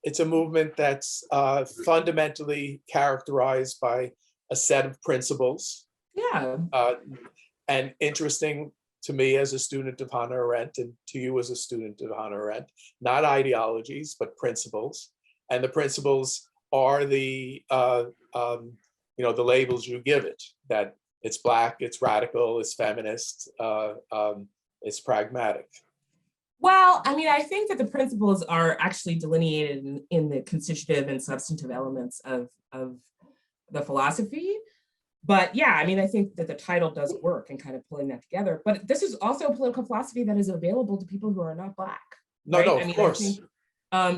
It's a movement that's fundamentally characterized by a set of principles. Yeah. And interesting to me as a student of Hannah Arendt, and to you as a student of Hannah Arendt, not ideologies, but principles. And the principles are the the labels you give it, that it's Black, it's radical, it's feminist, it's pragmatic. Well, I mean, I think that the principles are actually delineated in the constitutive and substantive elements of the philosophy. But yeah, I mean, I think that the title does work in kind of pulling that together. But this is also a political philosophy that is available to people who are not Black. No, right? no, of course.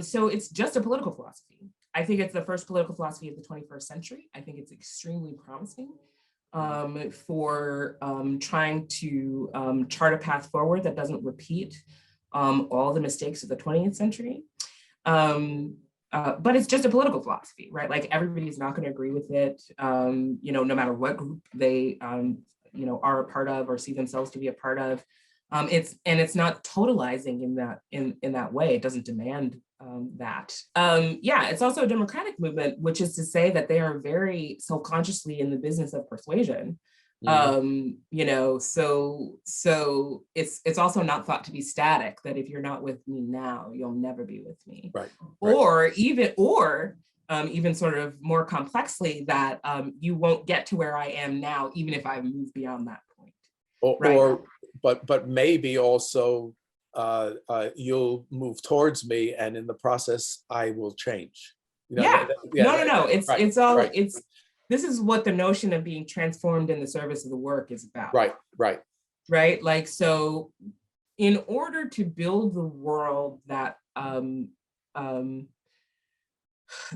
So it's just a political philosophy. I think it's the first political philosophy of the 21st century. I think it's extremely promising for trying to chart a path forward that doesn't repeat all the mistakes of the 20th century. But it's just a political philosophy, right? Like everybody's not going to agree with it, no matter what group they, are a part of or see themselves to be a part of. It's not totalizing in that way. It doesn't demand that. It's also a democratic movement, which is to say that they are very self-consciously in the business of persuasion. So it's also not thought to be static, that if you're not with me now, you'll never be with me. Right. Or even sort of more complexly, that you won't get to where I am now, even if I move beyond that point. But maybe also you'll move towards me, and in the process, I will change. No. This is what the notion of being transformed in the service of the work is about. Right. Like, so in order to build the world that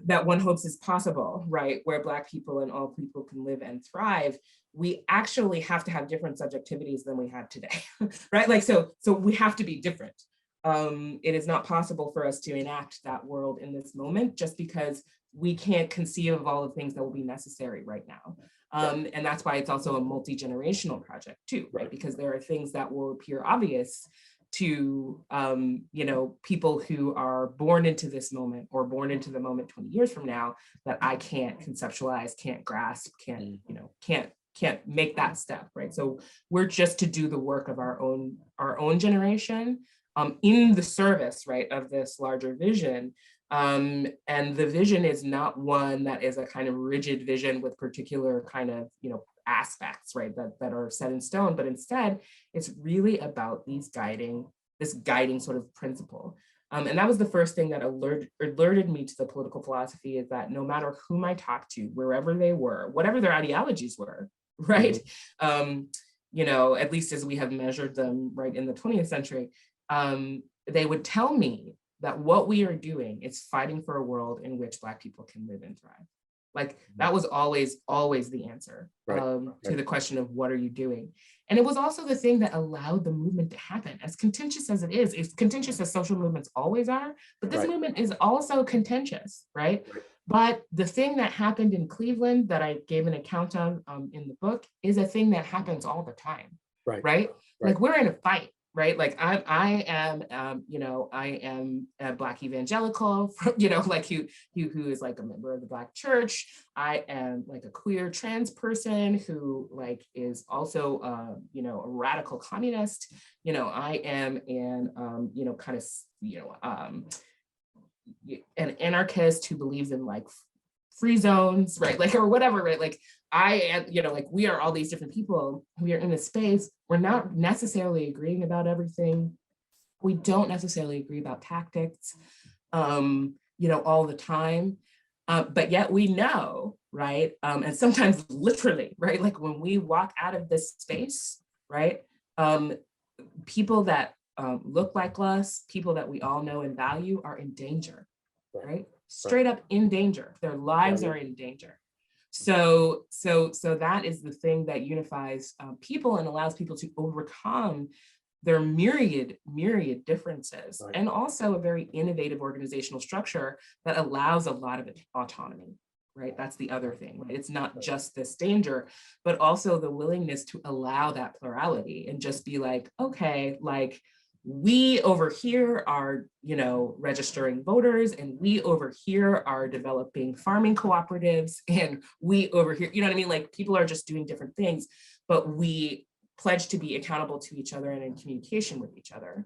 that one hopes is possible, right, where Black people and all people can live and thrive, we actually have to have different subjectivities than we have today, right? Like, so we have to be different. It is not possible for us to enact that world in this moment, just because we can't conceive of all the things that will be necessary right now. And that's why it's also a multi-generational project too, right? Because there are things that will appear obvious to people who are born into this moment or born into the moment 20 years from now that I can't conceptualize, can't grasp, can't make that step, right? So we're just to do the work of our own generation in the service, right, of this larger vision. And the vision is not one that is a kind of rigid vision with particular kind of, aspects, right, that are set in stone, but instead it's really about this guiding sort of principle. And that was the first thing that alerted me to the political philosophy, is that no matter whom I talked to, wherever they were, whatever their ideologies were, right, at least as we have measured them, right, in the 20th century, they would tell me that what we are doing is fighting for a world in which Black people can live and thrive. Like, that was always the answer to the question of what are you doing? And it was also the thing that allowed the movement to happen. As contentious as it is, it's contentious as social movements always are, but this movement is also contentious, right? But the thing that happened in Cleveland that I gave an account of in the book is a thing that happens all the time, right? Like, we're in a fight. Right, like I am a Black evangelical, like who is like a member of the Black church. I am like a queer trans person who like is also a radical communist. I am an anarchist who believes in like free zones, right? Like, or whatever, right? Like, I am, like, we are all these different people. We are in a space. We're not necessarily agreeing about everything. We don't necessarily agree about tactics, all the time. But yet we know, right? And sometimes literally, right? Like, when we walk out of this space, right? People that look like us, people that we all know and value, are in danger, right? Straight up in danger. Their lives are in danger. So that is the thing that unifies people and allows people to overcome their myriad differences, and also a very innovative organizational structure that allows a lot of autonomy, right? That's the other thing, right? It's not just this danger, but also the willingness to allow that plurality and just be like, okay, like, we over here are, registering voters, and we over here are developing farming cooperatives, and we over here, you know what I mean? Like, people are just doing different things, but we pledge to be accountable to each other and in communication with each other.